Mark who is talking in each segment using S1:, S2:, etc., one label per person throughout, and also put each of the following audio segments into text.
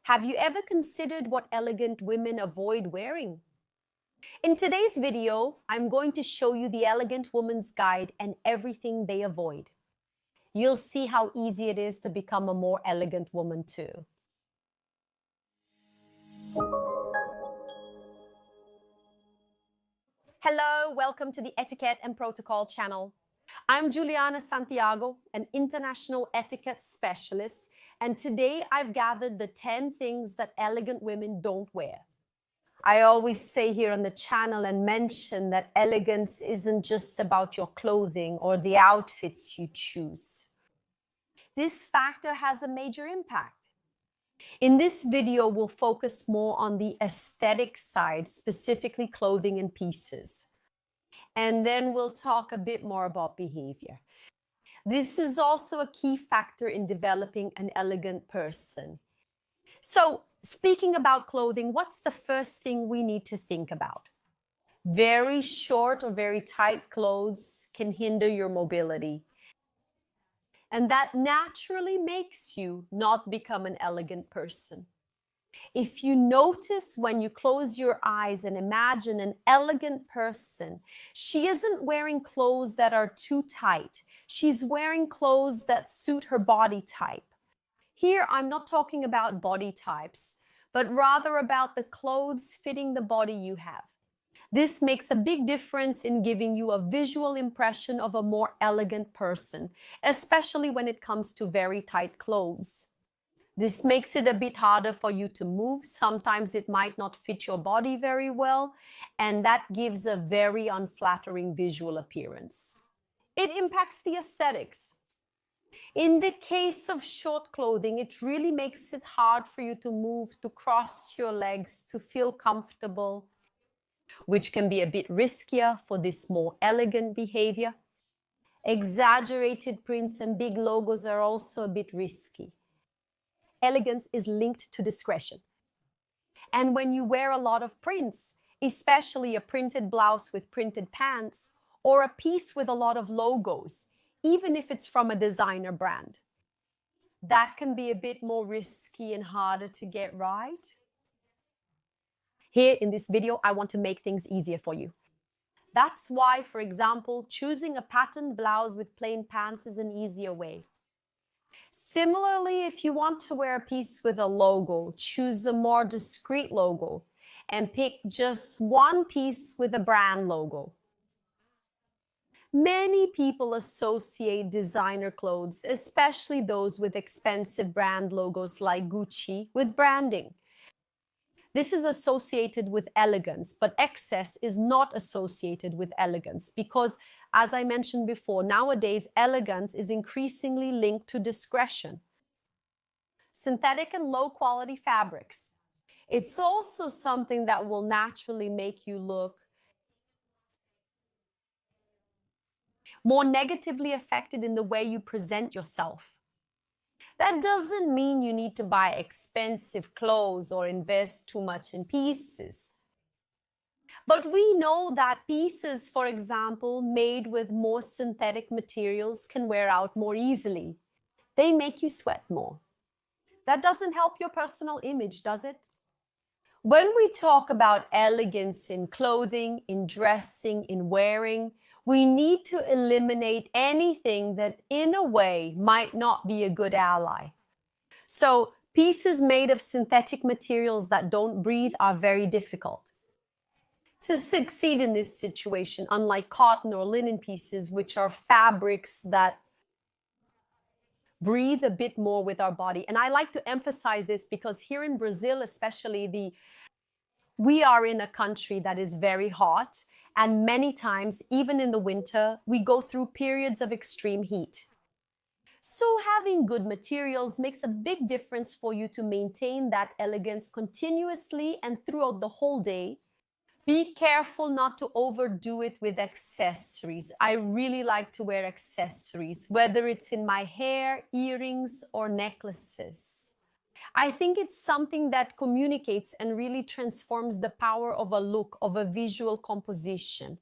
S1: Have you ever considered what elegant women avoid wearing? In today's video, I'm going to show you the Elegant Woman's Guide and everything they avoid. You'll see how easy it is to become a more elegant woman too. Hello, welcome to the Etiquette and Protocol channel. I'm Juliana Santiago, an international etiquette specialist, and today I've gathered the 10 things that elegant women don't wear. I always say here on the channel and mention that elegance isn't just about your clothing or the outfits you choose. This factor has a major impact. In this video, we'll focus more on the aesthetic side, specifically clothing and pieces. And then we'll talk a bit more about behavior. This is also a key factor in developing an elegant person. So, speaking about clothing, what's the first thing we need to think about? Very short or very tight clothes can hinder your mobility. And that naturally makes you not become an elegant person. If you notice when you close your eyes and imagine an elegant person, she isn't wearing clothes that are too tight. She's wearing clothes that suit her body type. Here, I'm not talking about body types, but rather about the clothes fitting the body you have. This makes a big difference in giving you a visual impression of a more elegant person, especially when it comes to very tight clothes. This makes it a bit harder for you to move. Sometimes it might not fit your body very well, and that gives a very unflattering visual appearance. It impacts the aesthetics. In the case of short clothing, it really makes it hard for you to move, to cross your legs, to feel comfortable, which can be a bit riskier for this more elegant behavior. Exaggerated prints and big logos are also a bit risky. Elegance is linked to discretion. And when you wear a lot of prints, especially a printed blouse with printed pants, or a piece with a lot of logos, even if it's from a designer brand, that can be a bit more risky and harder to get right. Here in this video, I want to make things easier for you. That's why, for example, choosing a patterned blouse with plain pants is an easier way. Similarly, if you want to wear a piece with a logo, choose a more discreet logo and pick just one piece with a brand logo. Many people associate designer clothes, especially those with expensive brand logos like Gucci, with branding. This is associated with elegance, but excess is not associated with elegance because, as I mentioned before, nowadays elegance is increasingly linked to discretion. Synthetic and low-quality fabrics. It's also something that will naturally make you look more negatively affected in the way you present yourself. That doesn't mean you need to buy expensive clothes or invest too much in pieces. But we know that pieces, for example, made with more synthetic materials can wear out more easily. They make you sweat more. That doesn't help your personal image, does it? When we talk about elegance in clothing, in dressing, in wearing, we need to eliminate anything that in a way might not be a good ally. So pieces made of synthetic materials that don't breathe are very difficult to succeed in this situation, unlike cotton or linen pieces, which are fabrics that breathe a bit more with our body. And I like to emphasize this because here in Brazil, especially, we are in a country that is very hot. And many times, even in the winter, we go through periods of extreme heat. So having good materials makes a big difference for you to maintain that elegance continuously and throughout the whole day. Be careful not to overdo it with accessories. I really like to wear accessories, whether it's in my hair, earrings, or necklaces. I think it's something that communicates and really transforms the power of a look, of a visual composition.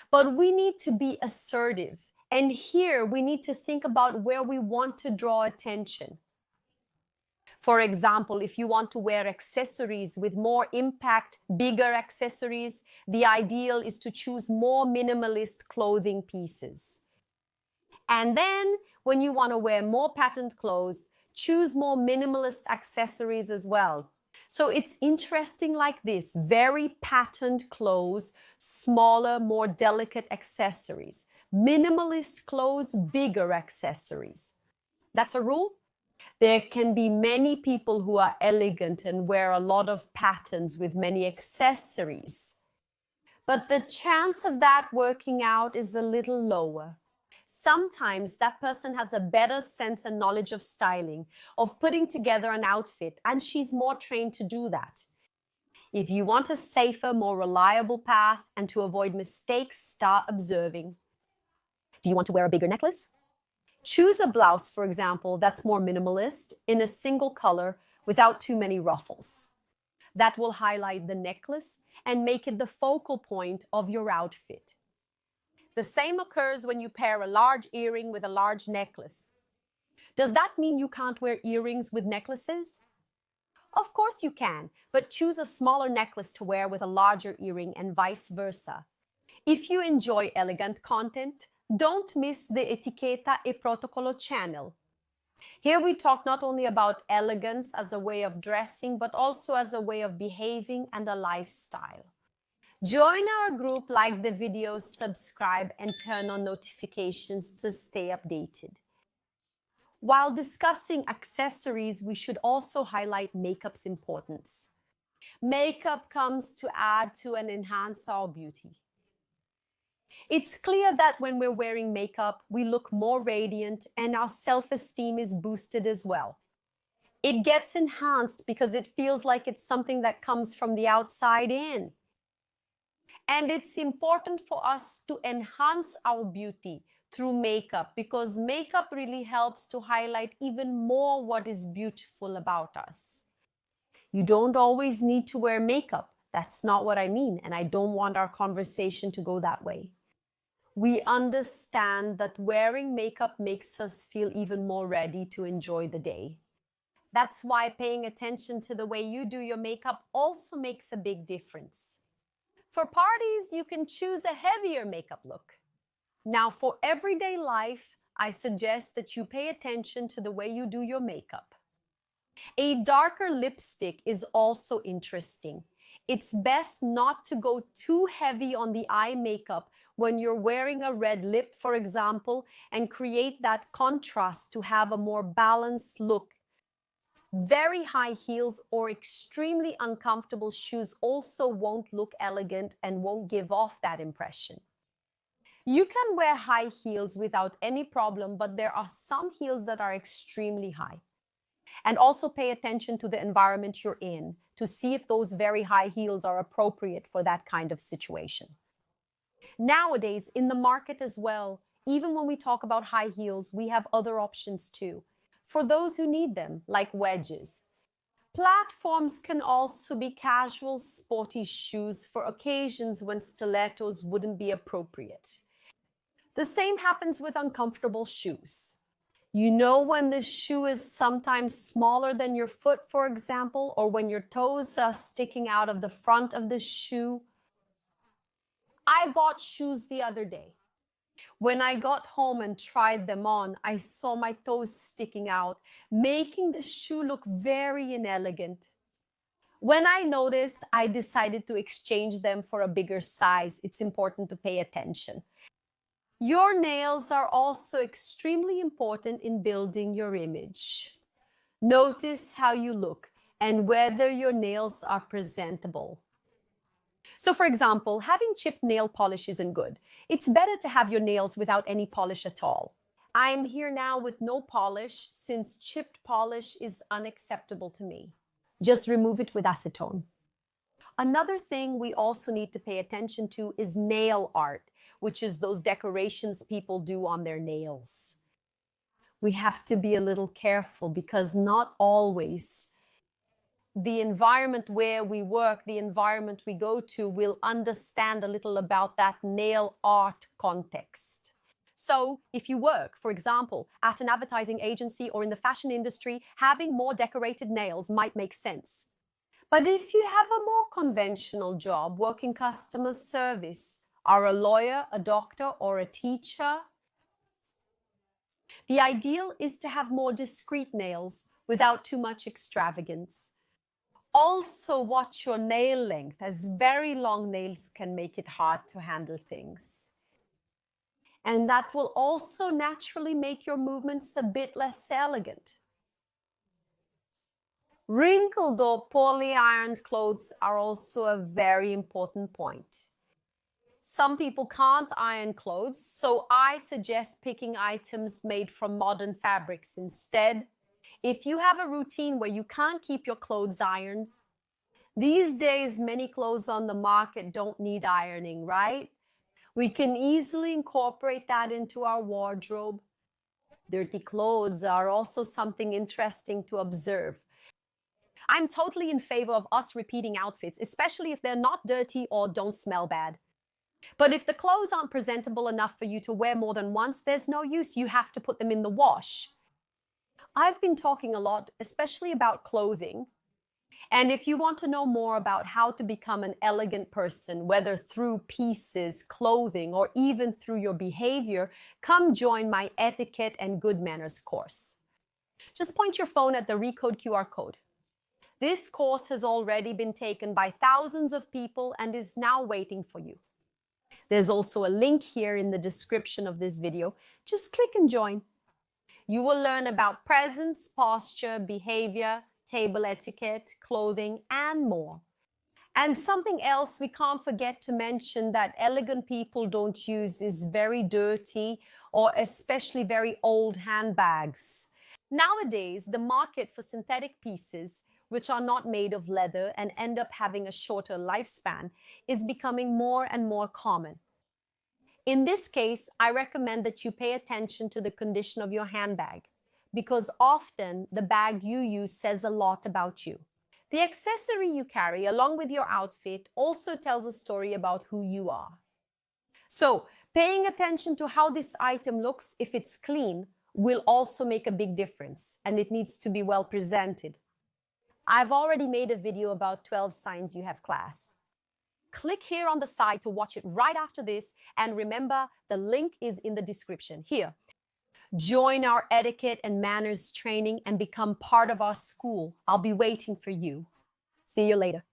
S1: But we need to be assertive. And here we need to think about where we want to draw attention. For example, if you want to wear accessories with more impact, bigger accessories, the ideal is to choose more minimalist clothing pieces. And then when you want to wear more patterned clothes, choose more minimalist accessories as well. So it's interesting like this, very patterned clothes, smaller, more delicate accessories. Minimalist clothes, bigger accessories. That's a rule. There can be many people who are elegant and wear a lot of patterns with many accessories. But the chance of that working out is a little lower. Sometimes that person has a better sense and knowledge of styling, of putting together an outfit, and she's more trained to do that. If you want a safer, more reliable path and to avoid mistakes, start observing. Do you want to wear a bigger necklace? Choose a blouse, for example, that's more minimalist in a single color without too many ruffles. That will highlight the necklace and make it the focal point of your outfit. The same occurs when you pair a large earring with a large necklace. Does that mean you can't wear earrings with necklaces? Of course you can, but choose a smaller necklace to wear with a larger earring and vice versa. If you enjoy elegant content, don't miss the Etiquetta e Protocolo channel. Here we talk not only about elegance as a way of dressing, but also as a way of behaving and a lifestyle. Join our group, like the videos, subscribe, and turn on notifications to stay updated. While discussing accessories, we should also highlight makeup's importance. Makeup comes to add to and enhance our beauty. It's clear that when we're wearing makeup, we look more radiant and our self-esteem is boosted as well. It gets enhanced because it feels like it's something that comes from the outside in. And it's important for us to enhance our beauty through makeup, because makeup really helps to highlight even more what is beautiful about us. You don't always need to wear makeup. That's not what I mean, and I don't want our conversation to go that way. We understand that wearing makeup makes us feel even more ready to enjoy the day. That's why paying attention to the way you do your makeup also makes a big difference. For parties, you can choose a heavier makeup look. Now, for everyday life, I suggest that you pay attention to the way you do your makeup. A darker lipstick is also interesting. It's best not to go too heavy on the eye makeup when you're wearing a red lip, for example, and create that contrast to have a more balanced look. Very high heels or extremely uncomfortable shoes also won't look elegant and won't give off that impression. You can wear high heels without any problem, but there are some heels that are extremely high. And also pay attention to the environment you're in to see if those very high heels are appropriate for that kind of situation. Nowadays, in the market as well, even when we talk about high heels, we have other options too, for those who need them, like wedges. Platforms can also be casual, sporty shoes for occasions when stilettos wouldn't be appropriate. The same happens with uncomfortable shoes. You know when the shoe is sometimes smaller than your foot, for example, or when your toes are sticking out of the front of the shoe. I bought shoes the other day. When I got home and tried them on, I saw my toes sticking out, making the shoe look very inelegant. When I noticed, I decided to exchange them for a bigger size. It's important to pay attention. Your nails are also extremely important in building your image. Notice how you look and whether your nails are presentable. So for example, having chipped nail polish isn't good. It's better to have your nails without any polish at all. I'm here now with no polish since chipped polish is unacceptable to me. Just remove it with acetone. Another thing we also need to pay attention to is nail art, which is those decorations people do on their nails. We have to be a little careful because not always the environment where we work, the environment we go to, will understand a little about that nail art context. So if you work, for example, at an advertising agency or in the fashion industry, having more decorated nails might make sense. But if you have a more conventional job, working customer service, are a lawyer, a doctor, or a teacher, the ideal is to have more discreet nails without too much extravagance. Also watch your nail length, as very long nails can make it hard to handle things. And that will also naturally make your movements a bit less elegant. Wrinkled or poorly ironed clothes are also a very important point. Some people can't iron clothes, so I suggest picking items made from modern fabrics instead. If you have a routine where you can't keep your clothes ironed, these days many clothes on the market don't need ironing, right? We can easily incorporate that into our wardrobe. Dirty clothes are also something interesting to observe. I'm totally in favor of us repeating outfits, especially if they're not dirty or don't smell bad. But if the clothes aren't presentable enough for you to wear more than once, there's no use. You have to put them in the wash. I've been talking a lot, especially about clothing. And if you want to know more about how to become an elegant person, whether through pieces, clothing, or even through your behavior, come join my Etiquette and Good Manners course. Just point your phone at the Recode QR code. This course has already been taken by thousands of people and is now waiting for you. There's also a link here in the description of this video. Just click and join. You will learn about presence, posture, behavior, table etiquette, clothing, and more. And something else we can't forget to mention that elegant people don't use is very dirty or especially very old handbags. Nowadays, the market for synthetic pieces, which are not made of leather and end up having a shorter lifespan, is becoming more and more common. In this case, I recommend that you pay attention to the condition of your handbag, because often the bag you use says a lot about you. The accessory you carry along with your outfit also tells a story about who you are. So, paying attention to how this item looks, if it's clean, will also make a big difference, and it needs to be well presented. I've already made a video about 12 signs you have class. Click here on the side to watch it right after this, and remember, the link is in the description here. Join our etiquette and manners training and become part of our school. I'll be waiting for you. See you later.